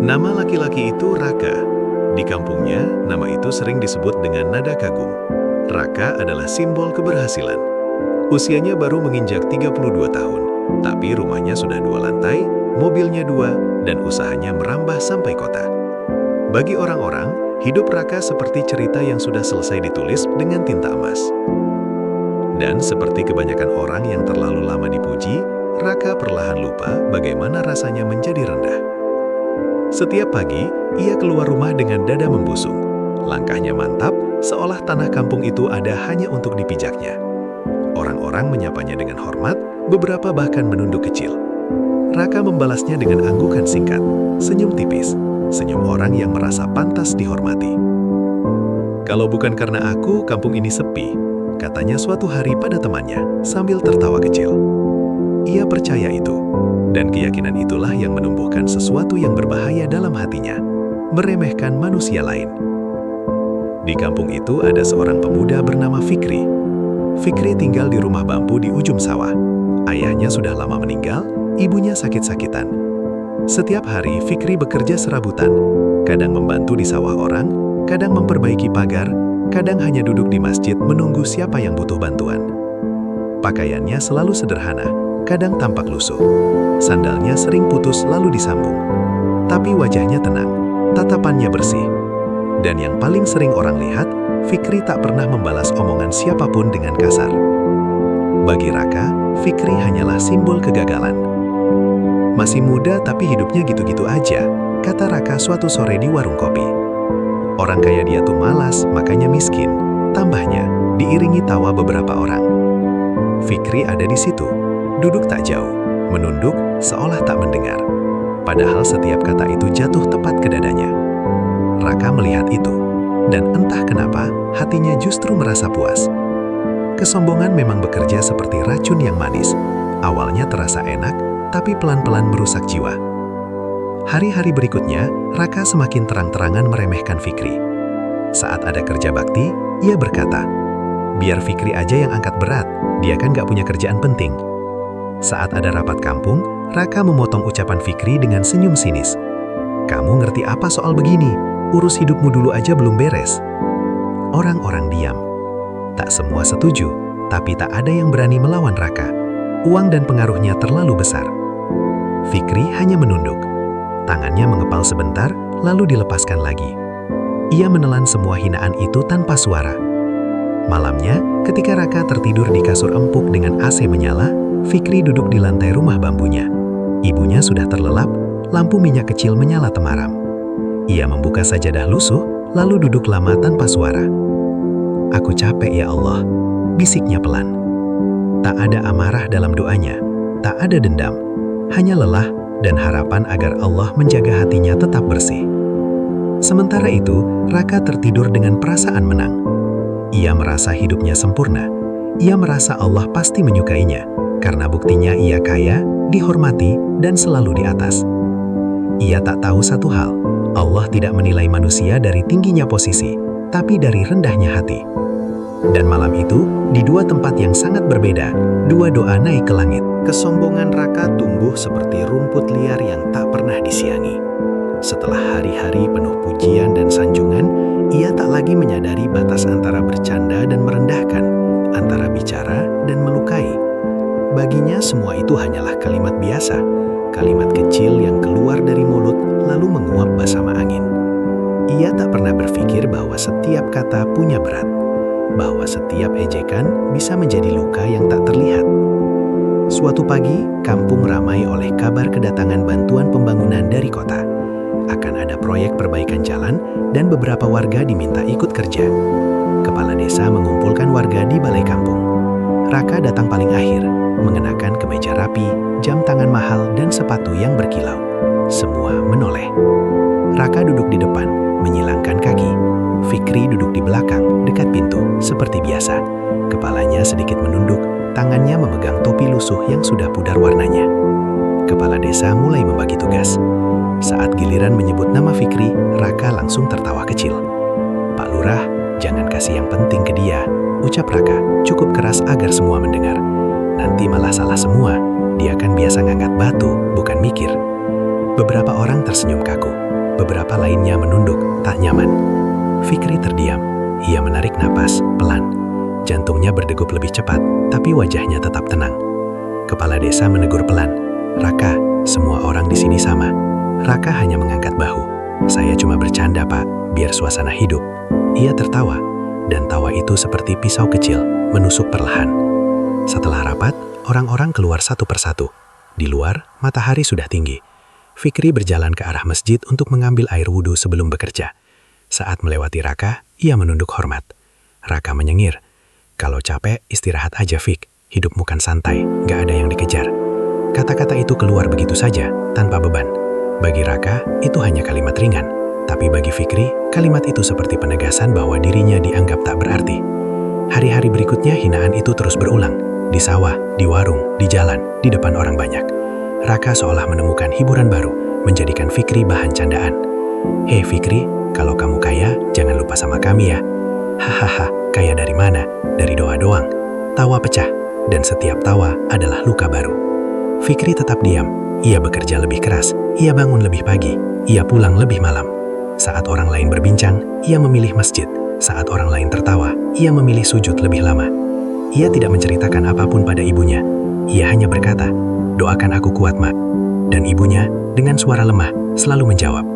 Nama laki-laki itu Raka. Di kampungnya, nama itu sering disebut dengan nada kagum. Raka adalah simbol keberhasilan. Usianya baru menginjak 32 tahun, tapi rumahnya sudah 2 lantai, mobilnya 2, dan usahanya merambah sampai kota. Bagi orang-orang, hidup Raka seperti cerita yang sudah selesai ditulis dengan tinta emas. Dan seperti kebanyakan orang yang terlalu lama dipuji, Raka perlahan lupa bagaimana rasanya menjadi rendah. Setiap pagi, ia keluar rumah dengan dada membusung. Langkahnya mantap, seolah tanah kampung itu ada hanya untuk dipijaknya. Orang-orang menyapanya dengan hormat, beberapa bahkan menunduk kecil. Raka membalasnya dengan anggukan singkat, senyum tipis, senyum orang yang merasa pantas dihormati. "Kalau bukan karena aku, kampung ini sepi," katanya suatu hari pada temannya, sambil tertawa kecil. Ia percaya itu, dan keyakinan itulah yang menumbuhkan sesuatu yang berbahaya dalam hatinya, meremehkan manusia lain. Di kampung itu ada seorang pemuda bernama Fikri. Fikri tinggal di rumah bambu di ujung sawah. Ayahnya sudah lama meninggal, ibunya sakit-sakitan. Setiap hari Fikri bekerja serabutan, kadang membantu di sawah orang, kadang memperbaiki pagar, kadang hanya duduk di masjid menunggu siapa yang butuh bantuan. Pakaiannya selalu sederhana, kadang tampak lusuh. Sandalnya sering putus lalu disambung. Tapi wajahnya tenang, tatapannya bersih. Dan yang paling sering orang lihat, Fikri tak pernah membalas omongan siapapun dengan kasar. Bagi Raka, Fikri hanyalah simbol kegagalan. "Masih muda tapi hidupnya gitu-gitu aja," kata Raka suatu sore di warung kopi. "Orang kaya dia tuh malas, makanya miskin," tambahnya, diiringi tawa beberapa orang. Fikri ada di situ, duduk tak jauh, menunduk seolah tak mendengar. Padahal setiap kata itu jatuh tepat ke dadanya. Raka melihat itu, dan entah kenapa hatinya justru merasa puas. Kesombongan memang bekerja seperti racun yang manis. Awalnya terasa enak, tapi pelan-pelan merusak jiwa. Hari-hari berikutnya, Raka semakin terang-terangan meremehkan Fikri. Saat ada kerja bakti, ia berkata, "Biar Fikri aja yang angkat berat, dia kan gak punya kerjaan penting." Saat ada rapat kampung, Raka memotong ucapan Fikri dengan senyum sinis. "Kamu ngerti apa soal begini? Urus hidupmu dulu aja belum beres." Orang-orang diam. Tak semua setuju, tapi tak ada yang berani melawan Raka. Uang dan pengaruhnya terlalu besar. Fikri hanya menunduk. Tangannya mengepal sebentar, lalu dilepaskan lagi. Ia menelan semua hinaan itu tanpa suara. Malamnya, ketika Raka tertidur di kasur empuk dengan AC menyala, Fikri duduk di lantai rumah bambunya. Ibunya sudah terlelap, lampu minyak kecil menyala temaram. Ia membuka sajadah lusuh, lalu duduk lama tanpa suara. "Aku capek ya Allah," bisiknya pelan. Tak ada amarah dalam doanya, tak ada dendam, hanya lelah dan harapan agar Allah menjaga hatinya tetap bersih. Sementara itu, Raka tertidur dengan perasaan menang. Ia merasa hidupnya sempurna. Ia merasa Allah pasti menyukainya, karena buktinya ia kaya, dihormati, dan selalu di atas. Ia tak tahu satu hal, Allah tidak menilai manusia dari tingginya posisi, tapi dari rendahnya hati. Dan malam itu, di dua tempat yang sangat berbeda, dua doa naik ke langit. Kesombongan Raka tumbuh seperti rumput liar yang tak pernah disiangi. Setelah hari-hari penuh pujian dan sanjungan, ia tak lagi menyadari batas antara bercanda dan merendahkan, antara bicara dan melukai. Baginya semua itu hanyalah kalimat biasa, kalimat kecil yang keluar dari mulut lalu menguap bersama angin. Ia tak pernah berpikir bahwa setiap kata punya berat, bahwa setiap ejekan bisa menjadi luka yang tak terlihat. Suatu pagi, kampung ramai oleh kabar kedatangan bantuan pembangunan dari kota. Akan ada proyek perbaikan jalan dan beberapa warga diminta ikut kerja. Kepala desa mengumpulkan warga di balai kampung. Raka datang paling akhir, mengenakan kemeja rapi, jam tangan mahal, dan sepatu yang berkilau. Semua menoleh. Raka duduk di depan, menyilangkan kaki. Fikri duduk di belakang, dekat pintu, seperti biasa. Kepalanya sedikit menunduk, tangannya memegang topi lusuh yang sudah pudar warnanya. Kepala desa mulai membagi tugas. Saat giliran menyebut nama Fikri, Raka langsung tertawa kecil. "Pak Lurah, jangan kasih yang penting ke dia," ucap Raka, cukup keras agar semua mendengar. "Nanti malah salah semua, dia kan biasa ngangkat batu, bukan mikir." Beberapa orang tersenyum kaku. beberapa lainnya menunduk, tak nyaman. Fikri terdiam. Ia menarik napas, pelan. Jantungnya berdegup lebih cepat, tapi wajahnya tetap tenang. Kepala desa menegur pelan, "Raka, semua orang di sini sama." Raka hanya mengangkat bahu. "Saya cuma bercanda, Pak, biar suasana hidup." Ia tertawa, dan tawa itu seperti pisau kecil, menusuk perlahan. Setelah rapat, orang-orang keluar satu persatu. Di luar, matahari sudah tinggi. Fikri berjalan ke arah masjid untuk mengambil air wudhu sebelum bekerja. Saat melewati Raka, ia menunduk hormat. Raka menyengir, "Kalau capek, istirahat aja, Fik. Hidup bukan santai, gak ada yang dikejar." Kata-kata itu keluar begitu saja, tanpa beban. Bagi Raka, itu hanya kalimat ringan. Tapi bagi Fikri, kalimat itu seperti penegasan bahwa dirinya dianggap tak berarti. Hari-hari berikutnya hinaan itu terus berulang. Di sawah, di warung, di jalan, di depan orang banyak. Raka seolah menemukan hiburan baru, menjadikan Fikri bahan candaan. "Hei Fikri, kalau kamu kaya, jangan lupa sama kami ya." "Hahaha, kaya dari mana? Dari doa doang." Tawa pecah, dan setiap tawa adalah luka baru. Fikri tetap diam. Ia bekerja lebih keras, ia bangun lebih pagi, ia pulang lebih malam. Saat orang lain berbincang, ia memilih masjid. Saat orang lain tertawa, ia memilih sujud lebih lama. Ia tidak menceritakan apapun pada ibunya. Ia hanya berkata, "Doakan aku kuat, Mak." Dan ibunya, dengan suara lemah, selalu menjawab,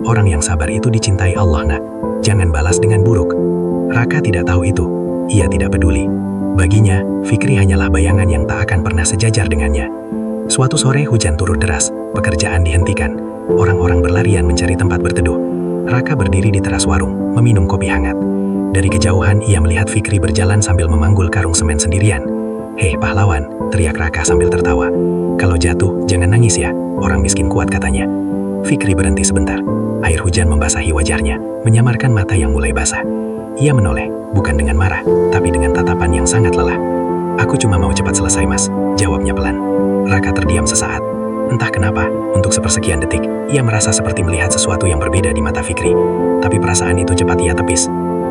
"Orang yang sabar itu dicintai Allah, Nak. Jangan balas dengan buruk." Raka tidak tahu itu. Ia tidak peduli. Baginya, Fikri hanyalah bayangan yang tak akan pernah sejajar dengannya. Suatu sore hujan turun deras, pekerjaan dihentikan. Orang-orang berlarian mencari tempat berteduh. Raka berdiri di teras warung, meminum kopi hangat. Dari kejauhan ia melihat Fikri berjalan sambil memanggul karung semen sendirian. "Hei pahlawan," teriak Raka sambil tertawa. "Kalau jatuh, jangan nangis ya, orang miskin kuat," katanya. Fikri berhenti sebentar. Air hujan membasahi wajahnya, menyamarkan mata yang mulai basah. Ia menoleh, bukan dengan marah, tapi dengan tatapan yang sangat lelah. "Aku cuma mau cepat selesai, Mas," jawabnya pelan. Raka terdiam sesaat. Entah kenapa, untuk sepersekian detik, ia merasa seperti melihat sesuatu yang berbeda di mata Fikri. Tapi perasaan itu cepat ia tepis.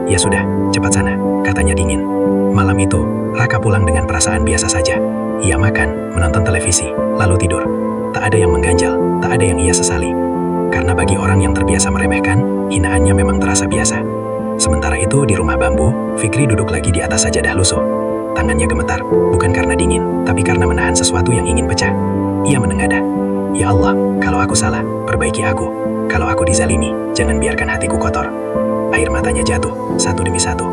"Ya sudah, cepat sana," katanya dingin. Malam itu, Raka pulang dengan perasaan biasa saja. Ia makan, menonton televisi, lalu tidur. Tak ada yang mengganjal, tak ada yang ia sesali. Karena bagi orang yang terbiasa meremehkan, hinaannya memang terasa biasa. Sementara itu di rumah bambu, Fikri duduk lagi di atas sajadah lusuh. Tangannya gemetar, bukan karena dingin, tapi karena menahan sesuatu yang ingin pecah. Ia menengadah, "Ya Allah, kalau aku salah, perbaiki aku. Kalau aku dizalimi, jangan biarkan hatiku kotor." Air matanya jatuh, satu demi satu.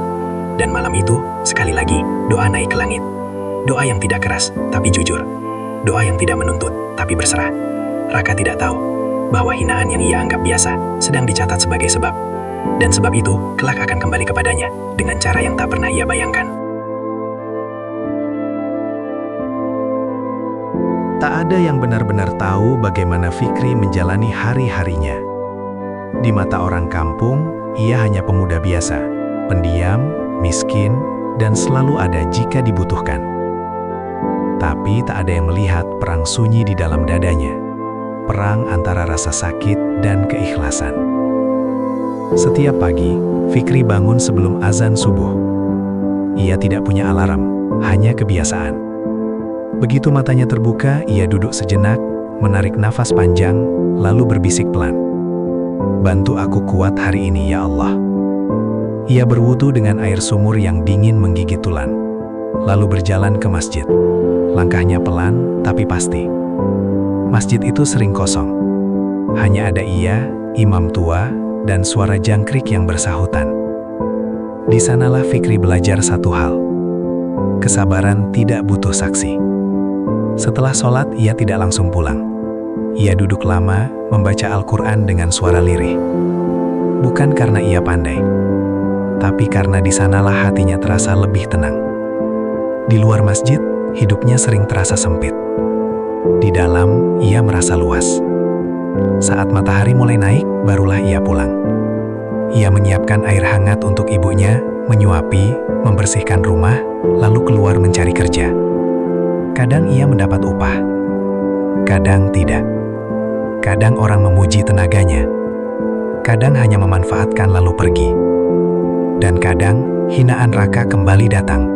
Dan malam itu, sekali lagi, doa naik ke langit. Doa yang tidak keras, tapi jujur. Doa yang tidak menuntut, tapi berserah. Raka tidak tahu bahwa hinaan yang ia anggap biasa sedang dicatat sebagai sebab. Dan sebab itu, kelak akan kembali kepadanya dengan cara yang tak pernah ia bayangkan. Tak ada yang benar-benar tahu bagaimana Fikri menjalani hari-harinya. Di mata orang kampung, ia hanya pemuda biasa, pendiam, miskin, dan selalu ada jika dibutuhkan. Tapi tak ada yang melihat perang sunyi di dalam dadanya. Perang antara rasa sakit dan keikhlasan. Setiap pagi, Fikri bangun sebelum azan subuh. Ia tidak punya alarm, hanya kebiasaan. Begitu matanya terbuka, ia duduk sejenak, menarik nafas panjang, lalu berbisik pelan, "Bantu aku kuat hari ini ya Allah." Ia berwudu dengan air sumur yang dingin menggigit tulan, lalu berjalan ke masjid. Langkahnya pelan, tapi pasti. Masjid itu sering kosong. Hanya ada ia, imam tua, dan suara jangkrik yang bersahutan. Di sanalah Fikri belajar satu hal. Kesabaran tidak butuh saksi. Setelah sholat, ia tidak langsung pulang. Ia duduk lama, membaca Al-Quran dengan suara lirih. Bukan karena ia pandai, tapi karena di sanalah hatinya terasa lebih tenang. Di luar masjid, hidupnya sering terasa sempit. Di dalam, ia merasa luas. Saat matahari mulai naik, barulah ia pulang. Ia menyiapkan air hangat untuk ibunya, menyuapi, membersihkan rumah, lalu keluar mencari kerja. Kadang ia mendapat upah, kadang tidak. Kadang orang memuji tenaganya, kadang hanya memanfaatkan lalu pergi. Dan kadang, hinaan Raka kembali datang.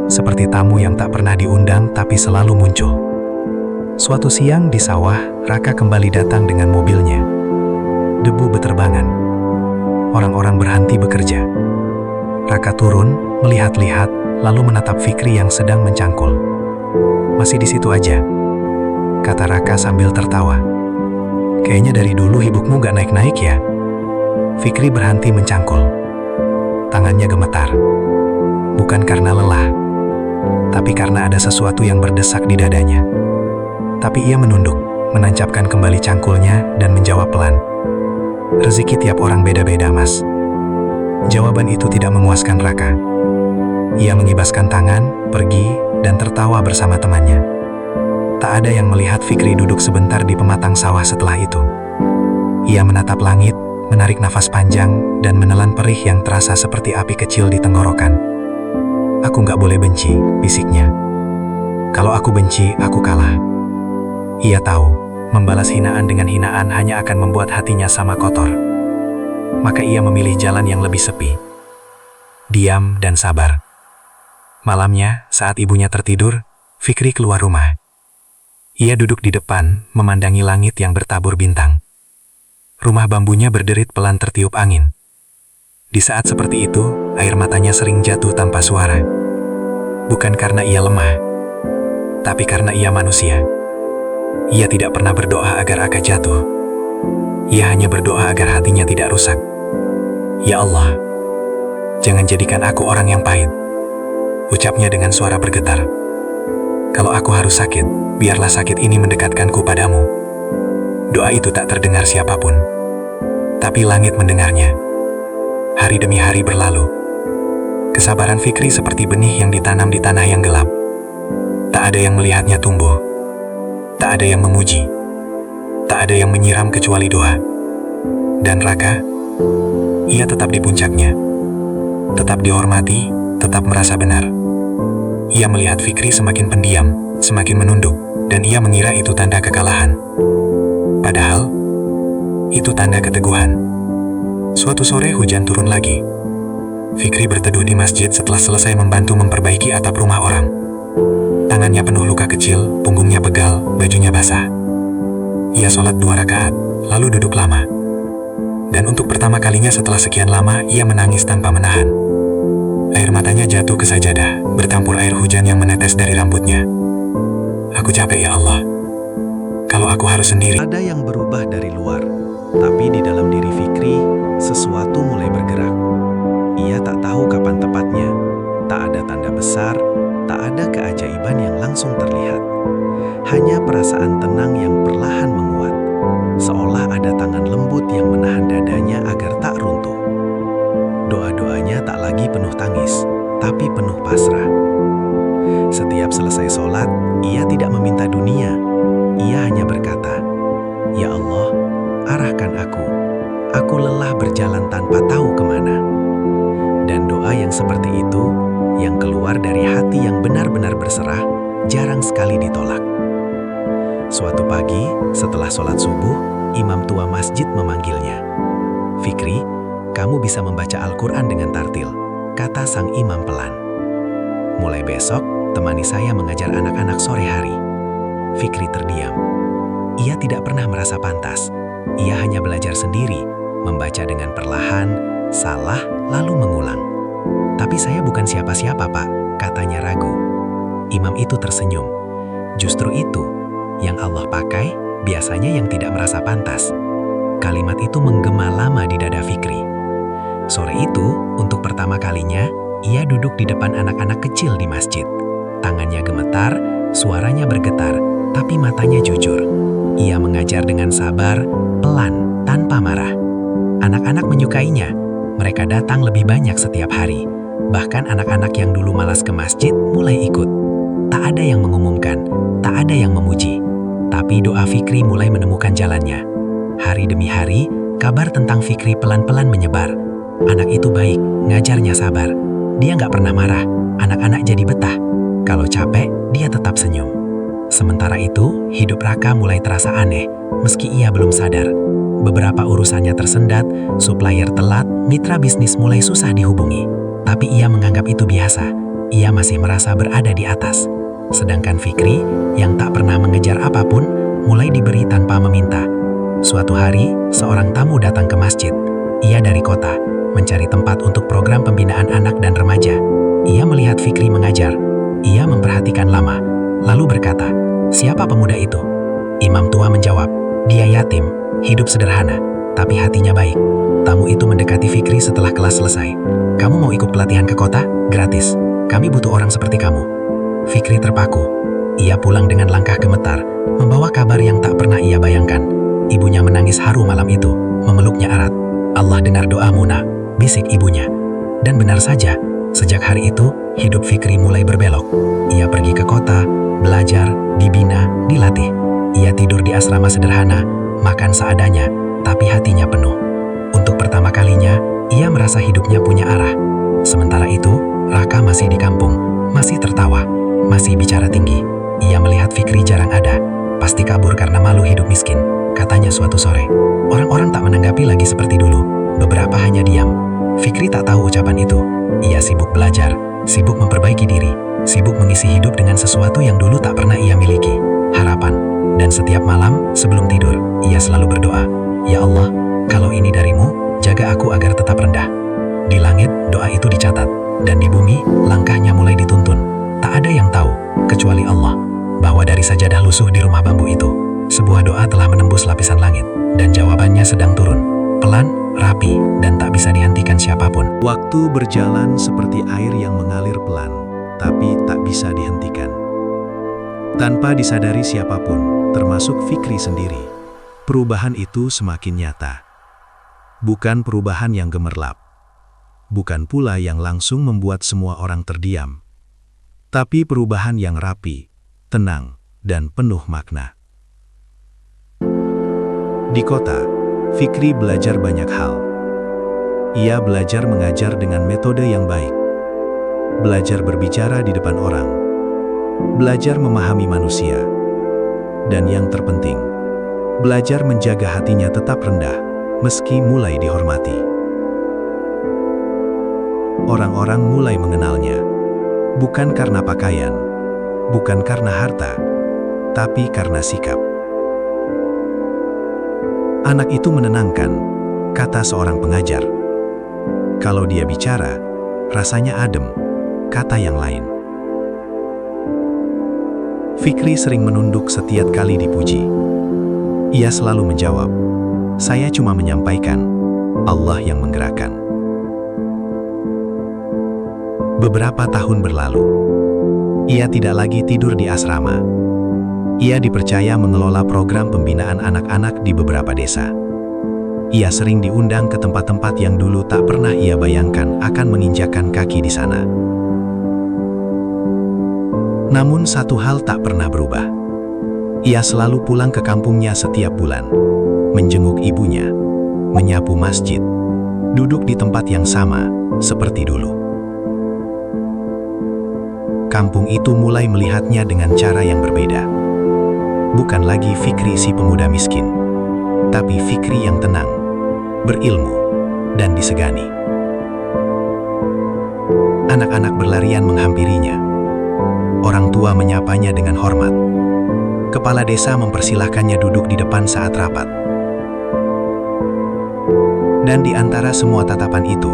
Seperti tamu yang tak pernah diundang tapi selalu muncul. Suatu siang di sawah, Raka kembali datang dengan mobilnya. debu beterbangan. Orang-orang berhenti bekerja. Raka turun, melihat-lihat, lalu menatap Fikri yang sedang mencangkul. "Masih di situ aja," kata Raka sambil tertawa. "Kayaknya dari dulu hibukmu gak naik-naik ya?" Fikri berhenti mencangkul. Tangannya gemetar. Bukan karena lelah, tapi karena ada sesuatu yang berdesak di dadanya. Tapi ia menunduk, menancapkan kembali cangkulnya dan menjawab pelan. "Rezeki tiap orang beda-beda, Mas." Jawaban itu tidak memuaskan Raka. Ia mengibaskan tangan, pergi, dan tertawa bersama temannya. Tak ada yang melihat Fikri duduk sebentar di pematang sawah setelah itu. Ia menatap langit, menarik nafas panjang, dan menelan perih yang terasa seperti api kecil di tenggorokan. "Aku gak boleh benci," bisiknya. "Kalau aku benci, aku kalah." Ia tahu, membalas hinaan dengan hinaan hanya akan membuat hatinya sama kotor. Maka ia memilih jalan yang lebih sepi. Diam dan sabar. Malamnya, saat ibunya tertidur, Fikri keluar rumah. Ia duduk di depan, memandangi langit yang bertabur bintang. Rumah bambunya berderit pelan tertiup angin. Di saat seperti itu, air matanya sering jatuh tanpa suara. Bukan karena ia lemah, tapi karena ia manusia. Ia tidak pernah berdoa agar Aka jatuh. Ia hanya berdoa agar hatinya tidak rusak. "Ya Allah, jangan jadikan aku orang yang pahit," ucapnya dengan suara bergetar. "Kalau aku harus sakit, biarlah sakit ini mendekatkanku padamu." Doa itu tak terdengar siapapun, tapi langit mendengarnya. Hari demi hari berlalu. Kesabaran Fikri seperti benih yang ditanam di tanah yang gelap. Tak ada yang melihatnya tumbuh. Tak ada yang memuji. Tak ada yang menyiram kecuali doa. Dan Raka, ia tetap di puncaknya. Tetap dihormati, tetap merasa benar. Ia melihat Fikri semakin pendiam, semakin menunduk, dan ia mengira itu tanda kekalahan. Padahal, itu tanda keteguhan. Suatu sore hujan turun lagi. Fikri berteduh di masjid setelah selesai membantu memperbaiki atap rumah orang. Tangannya penuh luka kecil, punggungnya pegal, bajunya basah. Ia sholat 2 rakaat, lalu duduk lama. Dan untuk pertama kalinya setelah sekian lama, ia menangis tanpa menahan. Air matanya jatuh ke sajadah, bercampur air hujan yang menetes dari rambutnya. "Aku capek ya Allah. Kalau aku harus sendiri." Ada yang berubah dari luar, tapi di dalam diri Fikri, sesuatu mulai bergerak. Ia tak tahu kapan tepatnya. Tak ada tanda besar, tak ada keajaiban yang langsung terlihat. Hanya perasaan tenang yang perlahan menguat, seolah ada tangan lembut yang menahan dadanya agar tak runtuh. Doa-doanya tak lagi penuh tangis, tapi penuh pasrah. Setiap selesai sholat, ia tidak meminta dunia. Ia hanya berkata, "Ya Allah, arahkan aku. Aku lelah berjalan tanpa tahu kemana." Dan doa yang seperti itu, yang keluar dari hati yang benar-benar berserah, jarang sekali ditolak. Suatu pagi, setelah sholat subuh, imam tua masjid memanggilnya. "Fikri, kamu bisa membaca Al-Quran dengan tartil," kata sang imam pelan. "Mulai besok, temani saya mengajar anak-anak sore hari." Fikri terdiam. Ia tidak pernah merasa pantas. Ia hanya belajar sendiri, membaca dengan perlahan, salah, lalu mengulang. "Tapi saya bukan siapa-siapa, Pak," katanya ragu. Imam itu tersenyum. Justru itu yang Allah pakai, biasanya yang tidak merasa pantas. Kalimat itu menggema lama di dada Fikri. Sore itu, untuk pertama kalinya, ia duduk di depan anak-anak kecil di masjid. Tangannya gemetar, suaranya bergetar, tapi matanya jujur. Ia mengajar dengan sabar, pelan, tanpa marah. Anak-anak menyukainya. Mereka datang lebih banyak setiap hari. Bahkan anak-anak yang dulu malas ke masjid mulai ikut. Tak ada yang mengumumkan, tak ada yang memuji. Tapi doa Fikri mulai menemukan jalannya. Hari demi hari, kabar tentang Fikri pelan-pelan menyebar. Anak itu baik, ngajarnya sabar. Dia nggak pernah marah, anak-anak jadi betah. Kalau capek, dia tetap senyum. Sementara itu, hidup Raka mulai terasa aneh, meski ia belum sadar. Beberapa urusannya tersendat, supplier telat, mitra bisnis mulai susah dihubungi. Tapi ia menganggap itu biasa. Ia masih merasa berada di atas. Sedangkan Fikri, yang tak pernah mengejar apapun, mulai diberi tanpa meminta. Suatu hari, seorang tamu datang ke masjid. Ia dari kota, mencari tempat untuk program pembinaan anak dan remaja. Ia melihat Fikri mengajar. Ia memperhatikan lama, lalu berkata, "Siapa pemuda itu?" Imam tua menjawab, "Dia yatim, hidup sederhana, tapi hatinya baik." Tamu itu mendekati Fikri setelah kelas selesai. "Kamu mau ikut pelatihan ke kota? Gratis. Kami butuh orang seperti kamu." Fikri terpaku. Ia pulang dengan langkah gemetar, membawa kabar yang tak pernah ia bayangkan. Ibunya menangis haru malam itu, memeluknya erat. "Allah dengar doamu, nak," bisik ibunya. Dan benar saja, sejak hari itu, hidup Fikri mulai berbelok. Ia pergi ke kota, belajar, dibina, dilatih. Ia tidur di asrama sederhana, makan seadanya, tapi hatinya penuh. Untuk pertama kalinya, ia merasa hidupnya punya arah. Sementara itu, Raka masih di kampung, masih tertawa, masih bicara tinggi. Ia melihat Fikri jarang ada, pasti kabur karena malu hidup miskin, katanya suatu sore. Orang-orang tak menanggapi lagi seperti dulu, beberapa hanya diam. Fikri tak tahu ucapan itu. Ia sibuk belajar, sibuk memperbaiki diri, sibuk mengisi hidup dengan sesuatu yang dulu tak pernah ia miliki, harapan. Dan setiap malam, sebelum tidur, ia selalu berdoa, "Ya Allah, kalau ini darimu, jaga aku agar tetap rendah." Di langit, doa itu dicatat, dan di bumi, langkahnya mulai dituntun. Tak ada yang tahu, kecuali Allah, bahwa dari sajadah lusuh di rumah bambu itu, sebuah doa telah menembus lapisan langit, dan jawabannya sedang turun, pelan, rapi, dan tak bisa dihentikan siapapun. Waktu berjalan seperti air yang mengalir pelan, tapi tak bisa dihentikan. Tanpa disadari siapapun, termasuk Fikri sendiri, perubahan itu semakin nyata. Bukan perubahan yang gemerlap, bukan pula yang langsung membuat semua orang terdiam, tapi perubahan yang rapi, tenang, dan penuh makna. Di kota, Fikri belajar banyak hal. Ia belajar mengajar dengan metode yang baik, belajar berbicara di depan orang, belajar memahami manusia, dan yang terpenting, belajar menjaga hatinya tetap rendah, meski mulai dihormati. Orang-orang mulai mengenalnya, bukan karena pakaian, bukan karena harta, tapi karena sikap. "Anak itu menenangkan," kata seorang pengajar. "Kalau dia bicara, rasanya adem," kata yang lain. Fikri sering menunduk setiap kali dipuji. Ia selalu menjawab, "Saya cuma menyampaikan, Allah yang menggerakkan." Beberapa tahun berlalu. Ia tidak lagi tidur di asrama. Ia dipercaya mengelola program pembinaan anak-anak di beberapa desa. Ia sering diundang ke tempat-tempat yang dulu tak pernah ia bayangkan akan menginjakkan kaki di sana. Namun satu hal tak pernah berubah. Ia selalu pulang ke kampungnya setiap bulan, menjenguk ibunya, menyapu masjid, duduk di tempat yang sama seperti dulu. Kampung itu mulai melihatnya dengan cara yang berbeda. Bukan lagi Fikri si pemuda miskin, tapi Fikri yang tenang, berilmu, dan disegani. Anak-anak berlarian menghampirinya. Orang tua menyapanya dengan hormat. Kepala desa mempersilahkannya duduk di depan saat rapat. Dan di antara semua tatapan itu,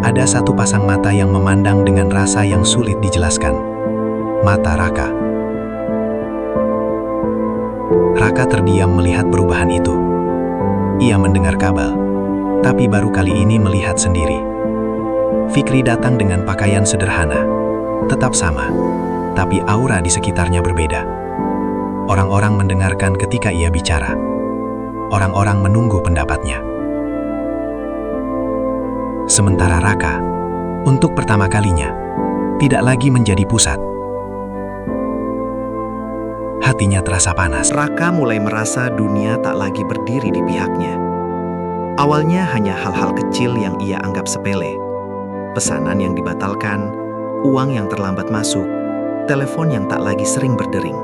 ada satu pasang mata yang memandang dengan rasa yang sulit dijelaskan. Mata Raka. Raka terdiam melihat perubahan itu. Ia mendengar kabar, tapi baru kali ini melihat sendiri. Fikri datang dengan pakaian sederhana, tetap sama, tapi aura di sekitarnya berbeda. Orang-orang mendengarkan ketika ia bicara. Orang-orang menunggu pendapatnya. Sementara Raka, untuk pertama kalinya, tidak lagi menjadi pusat. Hatinya terasa panas. Raka mulai merasa dunia tak lagi berdiri di pihaknya. Awalnya hanya hal-hal kecil yang ia anggap sepele. Pesanan yang dibatalkan, uang yang terlambat masuk, telepon yang tak lagi sering berdering.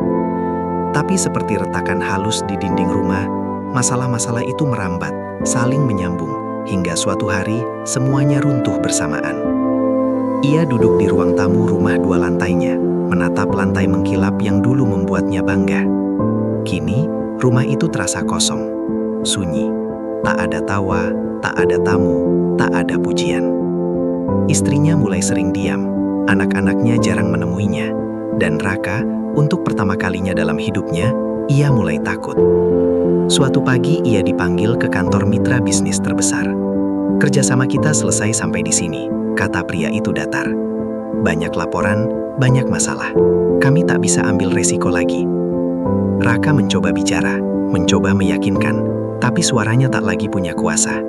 Tapi seperti retakan halus di dinding rumah, masalah-masalah itu merambat, saling menyambung. Hingga suatu hari, semuanya runtuh bersamaan. Ia duduk di ruang tamu rumah 2 lantainya, menatap lantai mengkilap yang dulu membuatnya bangga. Kini, rumah itu terasa kosong. sunyi. Tak ada tawa, tak ada tamu, tak ada pujian. Istrinya mulai sering diam, anak-anaknya jarang menemuinya, dan Raka, untuk pertama kalinya dalam hidupnya, ia mulai takut. Suatu pagi ia dipanggil ke kantor mitra bisnis terbesar. "Kerjasama kita selesai sampai di sini," kata pria itu datar. "Banyak laporan, banyak masalah. Kami tak bisa ambil resiko lagi." Raka mencoba bicara, mencoba meyakinkan, tapi suaranya tak lagi punya kuasa.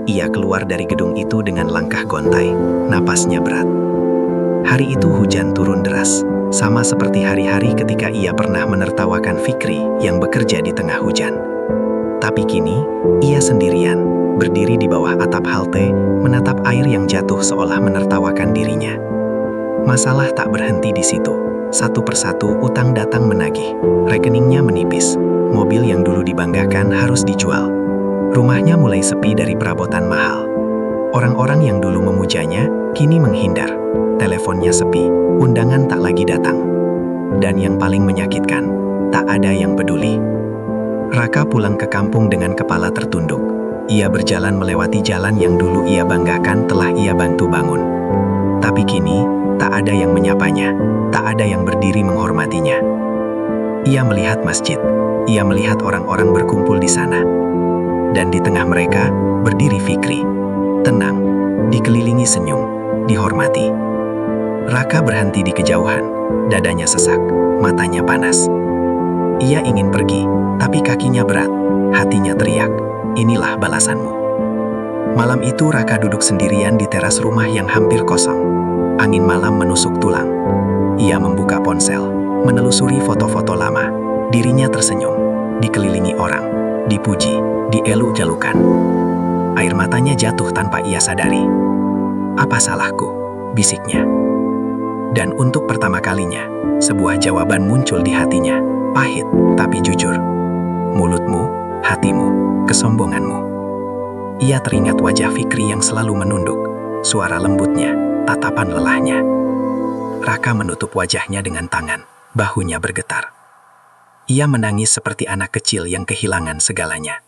Ia keluar dari gedung itu dengan langkah gontai, napasnya berat. Hari itu hujan turun deras, sama seperti hari-hari ketika ia pernah menertawakan Fikri yang bekerja di tengah hujan. Tapi kini, ia sendirian, berdiri di bawah atap halte, menatap air yang jatuh seolah menertawakan dirinya. Masalah tak berhenti di situ. Satu persatu utang datang menagih, rekeningnya menipis. Mobil yang dulu dibanggakan harus dijual. Rumahnya mulai sepi dari perabotan mahal. Orang-orang yang dulu memujanya, kini menghindar. Teleponnya sepi, undangan tak lagi datang. Dan yang paling menyakitkan, tak ada yang peduli. Raka pulang ke kampung dengan kepala tertunduk. Ia berjalan melewati jalan yang dulu ia banggakan telah ia bantu bangun. Tapi kini, tak ada yang menyapanya, tak ada yang berdiri menghormatinya. Ia melihat masjid. Ia melihat orang-orang berkumpul di sana. Dan di tengah mereka, berdiri Fikri. Tenang, dikelilingi senyum, dihormati. Raka berhenti di kejauhan, dadanya sesak, matanya panas. Ia ingin pergi, tapi kakinya berat, hatinya teriak, "Inilah balasanmu." Malam itu Raka duduk sendirian di teras rumah yang hampir kosong. Angin malam menusuk tulang. Ia membuka ponsel, menelusuri foto-foto lama. Dirinya tersenyum, dikelilingi orang, dipuji, dieluk-jalukan. Air matanya jatuh tanpa ia sadari. "Apa salahku?" bisiknya. Dan untuk pertama kalinya, sebuah jawaban muncul di hatinya, pahit tapi jujur. "Mulutmu, hatimu, kesombonganmu." Ia teringat wajah Fikri yang selalu menunduk, suara lembutnya, tatapan lelahnya. Raka menutup wajahnya dengan tangan, bahunya bergetar. Ia menangis seperti anak kecil yang kehilangan segalanya.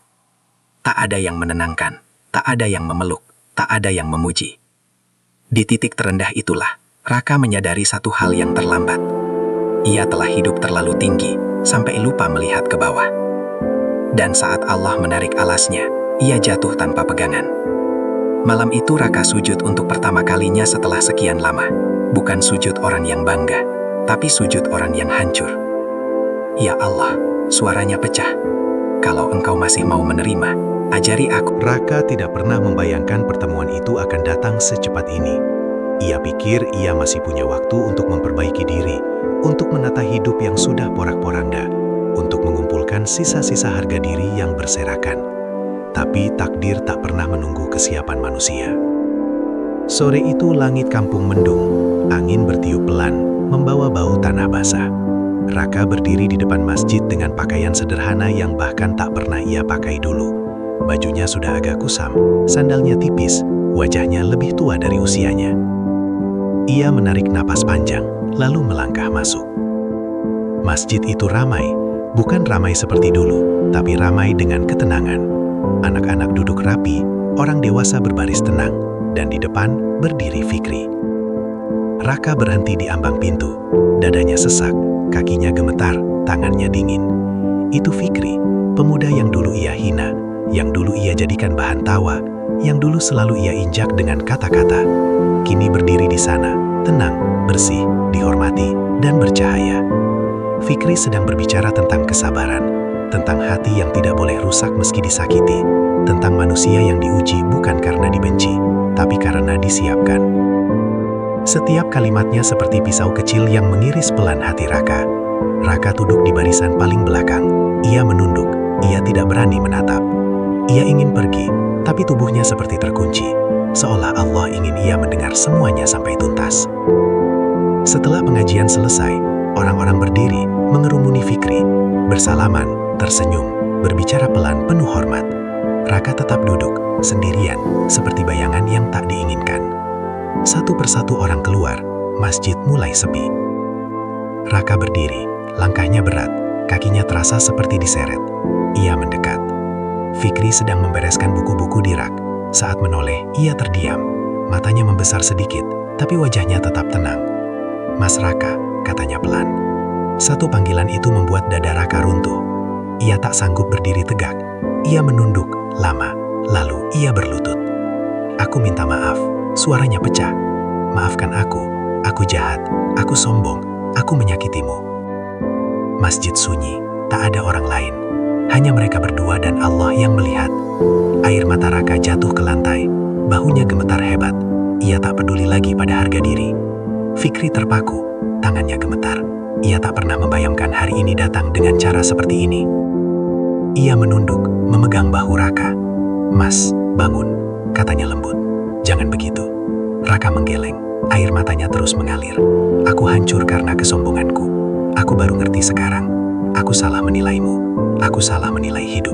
Tak ada yang menenangkan, tak ada yang memeluk, tak ada yang memuji. Di titik terendah itulah, Raka menyadari satu hal yang terlambat. Ia telah hidup terlalu tinggi, sampai lupa melihat ke bawah. Dan saat Allah menarik alasnya, ia jatuh tanpa pegangan. Malam itu Raka sujud untuk pertama kalinya setelah sekian lama. Bukan sujud orang yang bangga, tapi sujud orang yang hancur. "Ya Allah," suaranya pecah. "Kalau Engkau masih mau menerima, ajari aku." Raka tidak pernah membayangkan pertemuan itu akan datang secepat ini. Ia pikir ia masih punya waktu untuk memperbaiki diri, untuk menata hidup yang sudah porak-poranda, untuk mengumpulkan sisa-sisa harga diri yang berserakan. Tapi takdir tak pernah menunggu kesiapan manusia. Sore itu langit kampung mendung, angin bertiup pelan, membawa bau tanah basah. Raka berdiri di depan masjid dengan pakaian sederhana yang bahkan tak pernah ia pakai dulu. Bajunya sudah agak kusam, sandalnya tipis, wajahnya lebih tua dari usianya. Ia menarik napas panjang, lalu melangkah masuk. Masjid itu ramai, bukan ramai seperti dulu, tapi ramai dengan ketenangan. Anak-anak duduk rapi, orang dewasa berbaris tenang, dan di depan berdiri Fikri. Raka berhenti di ambang pintu, dadanya sesak, kakinya gemetar, tangannya dingin. Itu Fikri, pemuda yang dulu ia hina, yang dulu ia jadikan bahan tawa, yang dulu selalu ia injak dengan kata-kata. Kini berdiri di sana, tenang, bersih, dihormati, dan bercahaya. Fikri sedang berbicara tentang kesabaran, tentang hati yang tidak boleh rusak meski disakiti, tentang manusia yang diuji bukan karena dibenci, tapi karena disiapkan. Setiap kalimatnya seperti pisau kecil yang mengiris pelan hati Raka. Raka duduk di barisan paling belakang. Ia menunduk, ia tidak berani menatap. Ia ingin pergi, tapi tubuhnya seperti terkunci, seolah Allah ingin ia mendengar semuanya sampai tuntas. Setelah pengajian selesai, orang-orang berdiri, mengerumuni Fikri, bersalaman, tersenyum, berbicara pelan penuh hormat. Raka tetap duduk, sendirian, seperti bayangan yang tak diinginkan. Satu persatu orang keluar, masjid mulai sepi. Raka berdiri, langkahnya berat, kakinya terasa seperti diseret. Ia mendekat. Fikri sedang membereskan buku-buku di rak. Saat menoleh, ia terdiam. Matanya membesar sedikit, tapi wajahnya tetap tenang. "Mas Raka," katanya pelan. Satu panggilan itu membuat dada Raka runtuh. Ia tak sanggup berdiri tegak. Ia menunduk lama, lalu ia berlutut. "Aku minta maaf," suaranya pecah. "Maafkan aku jahat, aku sombong, aku menyakitimu." Masjid sunyi, tak ada orang lain. Hanya mereka berdua dan Allah yang melihat. Air mata Raka jatuh ke lantai, bahunya gemetar hebat. Ia tak peduli lagi pada harga diri. Fikri terpaku, tangannya gemetar. Ia tak pernah membayangkan hari ini datang dengan cara seperti ini. Ia menunduk, memegang bahu Raka. "Mas, bangun," katanya lembut. "Jangan begitu." Raka menggeleng, air matanya terus mengalir. "Aku hancur karena kesombonganku. Aku baru ngerti sekarang. Aku salah menilaimu. Aku salah menilai hidup."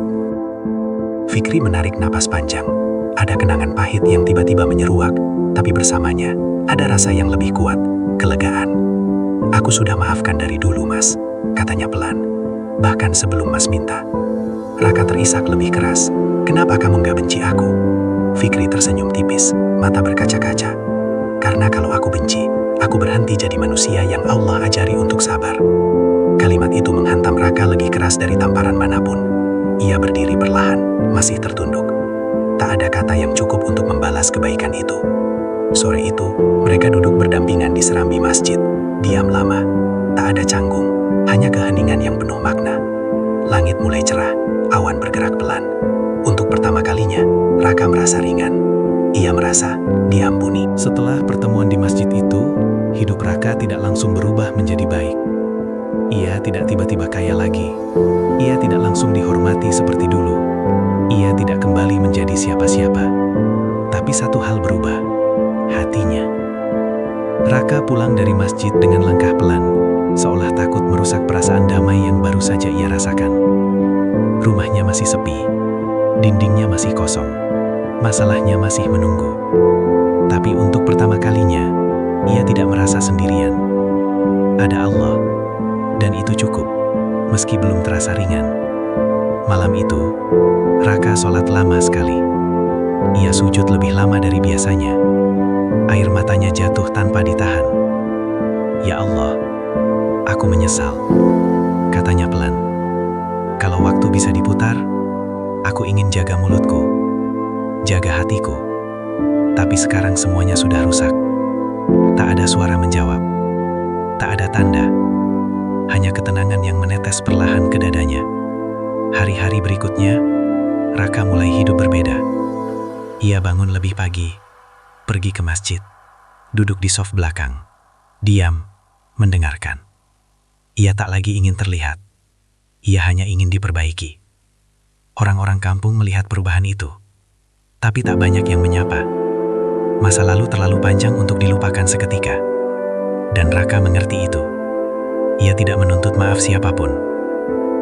Fikri menarik napas panjang. Ada kenangan pahit yang tiba-tiba menyeruak, tapi bersamanya ada rasa yang lebih kuat, kelegaan. "Aku sudah maafkan dari dulu, Mas," katanya pelan. "Bahkan sebelum Mas minta." Raka terisak lebih keras. "Kenapa kamu gak benci aku?" Fikri tersenyum tipis, mata berkaca-kaca. "Karena kalau aku benci, aku berhenti jadi manusia yang Allah ajari untuk sabar." Kalimat itu menghantam Raka lebih keras dari tamparan manapun. Ia berdiri perlahan, masih tertunduk. Tak ada kata yang cukup untuk membalas kebaikan itu. Sore itu, mereka duduk berdampingan di serambi masjid. Diam lama, tak ada canggung, hanya keheningan yang penuh makna. Langit mulai cerah, awan bergerak pelan. Untuk pertama kalinya, Raka merasa ringan. Ia merasa diampuni. Setelah pertemuan di masjid itu, hidup Raka tidak langsung berubah menjadi baik. Ia tidak tiba-tiba kaya lagi. Ia tidak langsung dihormati seperti dulu. Ia tidak kembali menjadi siapa-siapa. Tapi satu hal berubah, hatinya. Raka pulang dari masjid dengan langkah pelan, seolah takut merusak perasaan damai yang baru saja ia rasakan. Rumahnya masih sepi, dindingnya masih kosong, masalahnya masih menunggu. Tapi untuk pertama kalinya, ia tidak merasa sendirian. Ada Allah, dan itu cukup, meski belum terasa ringan. Malam itu, Raka sholat lama sekali. Ia sujud lebih lama dari biasanya. Air matanya jatuh tanpa ditahan. "Ya Allah, aku menyesal," katanya pelan. "Kalau waktu bisa diputar, aku ingin jaga mulutku, jaga hatiku. Tapi sekarang semuanya sudah rusak." Tak ada suara menjawab. Tak ada tanda. Hanya ketenangan yang menetes perlahan ke dadanya. Hari-hari berikutnya, Raka mulai hidup berbeda. Ia bangun lebih pagi, pergi ke masjid, duduk di sof belakang, diam, mendengarkan. Ia tak lagi ingin terlihat. Ia hanya ingin diperbaiki. Orang-orang kampung melihat perubahan itu, tapi tak banyak yang menyapa. Masa lalu terlalu panjang untuk dilupakan seketika. Dan Raka mengerti itu. Ia tidak menuntut maaf siapapun.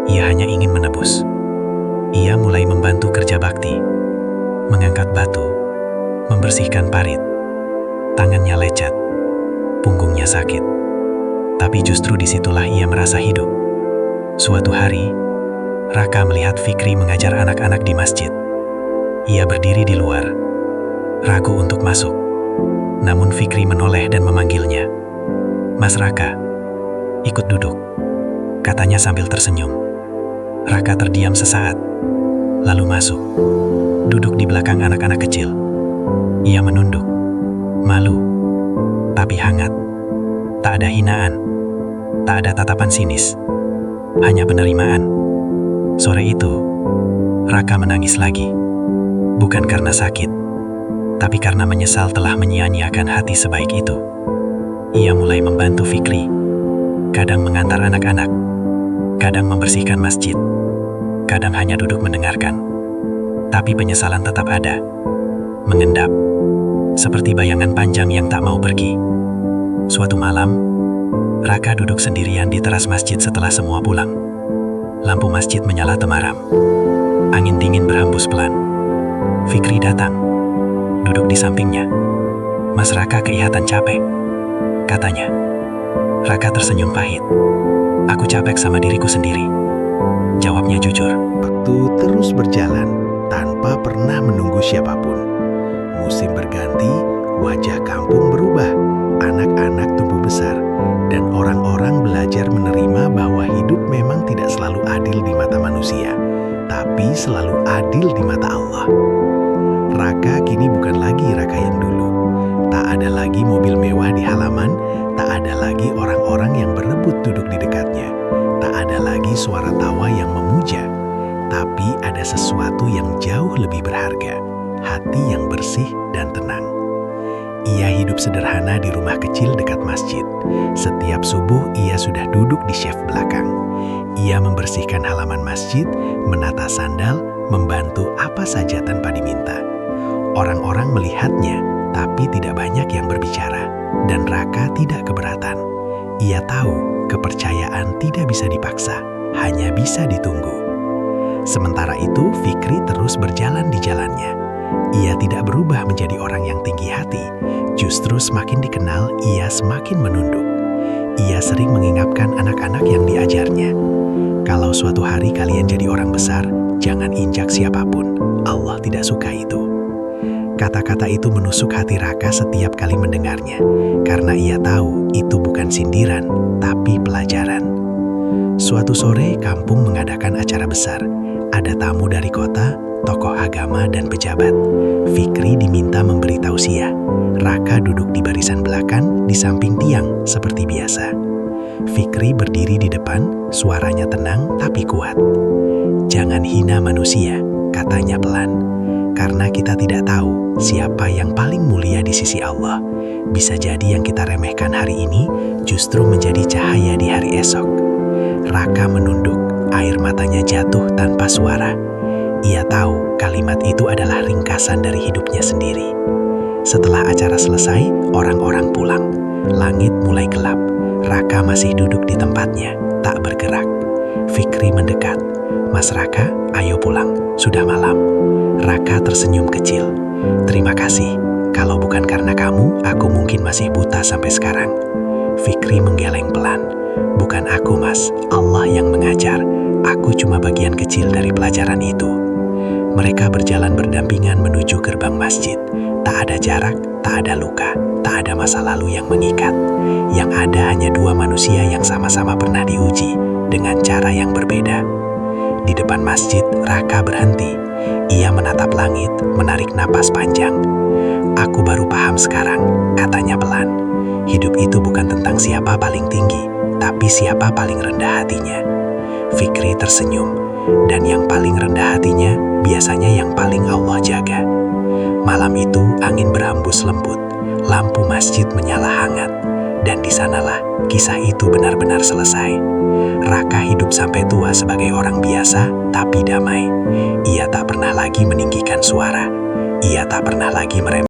Ia hanya ingin menebus. Ia mulai membantu kerja bakti, mengangkat batu, membersihkan parit. Tangannya lecet, punggungnya sakit. Tapi justru disitulah ia merasa hidup. Suatu hari, Raka melihat Fikri mengajar anak-anak di masjid. Ia berdiri di luar, ragu untuk masuk. Namun Fikri menoleh dan memanggilnya. "Mas Raka, ikut duduk," katanya sambil tersenyum. Raka terdiam sesaat, lalu masuk, duduk di belakang anak-anak kecil. Ia menunduk, malu, tapi hangat. Tak ada hinaan, tak ada tatapan sinis, hanya penerimaan. Sore itu, Raka menangis lagi, bukan karena sakit, tapi karena menyesal telah menyia-nyiakan hati sebaik itu. Ia mulai membantu Fikri, kadang mengantar anak-anak, kadang membersihkan masjid, kadang hanya duduk mendengarkan. Tapi penyesalan tetap ada, mengendap, seperti bayangan panjang yang tak mau pergi. Suatu malam, Raka duduk sendirian di teras masjid setelah semua pulang. Lampu masjid menyala temaram. Angin dingin berhembus pelan. Fikri datang, duduk di sampingnya. "Mas Raka kelihatan capek," katanya. Raka tersenyum pahit. "Aku capek sama diriku sendiri," jawabnya jujur. Waktu terus berjalan. tanpa pernah menunggu siapapun. Musim berganti, wajah kampung berubah, anak-anak tumbuh besar, dan orang-orang belajar menerima bahwa hidup memang tidak selalu adil di mata manusia, tapi selalu adil di mata Allah. Raka kini bukan lagi Raka yang dulu. Tak ada lagi mobil mewah di halaman, tak ada lagi orang-orang yang berebut duduk di dekatnya, tak ada lagi suara tawa yang memuja, tapi ada sesuatu yang jauh lebih berharga, hati yang bersih dan tenang. Ia hidup sederhana di rumah kecil dekat masjid. Setiap subuh ia sudah duduk di syaf belakang. Ia membersihkan halaman masjid, menata sandal, membantu apa saja tanpa diminta. Orang-orang melihatnya, tapi tidak banyak yang berbicara, dan Raka tidak keberatan. Ia tahu kepercayaan tidak bisa dipaksa, hanya bisa ditunggu. Sementara itu, Fikri terus berjalan di jalannya. Ia tidak berubah menjadi orang yang tinggi hati, justru semakin dikenal, ia semakin menunduk. Ia sering mengingatkan anak-anak yang diajarnya, kalau suatu hari kalian jadi orang besar, jangan injak siapapun. Allah tidak suka itu. Kata-kata itu menusuk hati Raka setiap kali mendengarnya, karena ia tahu itu bukan sindiran, tapi pelajaran. Suatu sore, kampung mengadakan acara besar. Ada tamu dari kota, tokoh agama, dan pejabat. Fikri diminta memberi tausiah. Raka duduk di barisan belakang, di samping tiang, seperti biasa. Fikri berdiri di depan, suaranya tenang tapi kuat. "Jangan hina manusia," katanya pelan. Karena kita tidak tahu siapa yang paling mulia di sisi Allah. Bisa jadi yang kita remehkan hari ini justru menjadi cahaya di hari esok. Raka menunduk, air matanya jatuh tanpa suara. Ia tahu kalimat itu adalah ringkasan dari hidupnya sendiri. Setelah acara selesai, orang-orang pulang. Langit mulai gelap. Raka masih duduk di tempatnya, tak bergerak. Fikri mendekat. "Mas Raka, ayo pulang, sudah malam." Raka tersenyum kecil. "Terima kasih. Kalau bukan karena kamu, aku mungkin masih buta sampai sekarang." Fikri menggeleng pelan. "Bukan aku, Mas. Allah yang mengajar. Aku cuma bagian kecil dari pelajaran itu." Mereka berjalan berdampingan menuju gerbang masjid. Tak ada jarak, tak ada luka, tak ada masa lalu yang mengikat. Yang ada hanya dua manusia yang sama-sama pernah diuji dengan cara yang berbeda. Di depan masjid, Raka berhenti. Ia menatap langit, menarik napas panjang. "Aku baru paham sekarang," katanya pelan. "Hidup itu bukan tentang siapa paling tinggi, tapi siapa paling rendah hatinya." Fikri tersenyum, dan yang paling rendah hatinya biasanya yang paling Allah jaga. Malam itu angin berhembus lembut, lampu masjid menyala hangat, dan di sanalah kisah itu benar-benar selesai. Raka hidup sampai tua sebagai orang biasa, tapi damai. Ia tak pernah lagi meninggikan suara. Ia tak pernah lagi meremehkan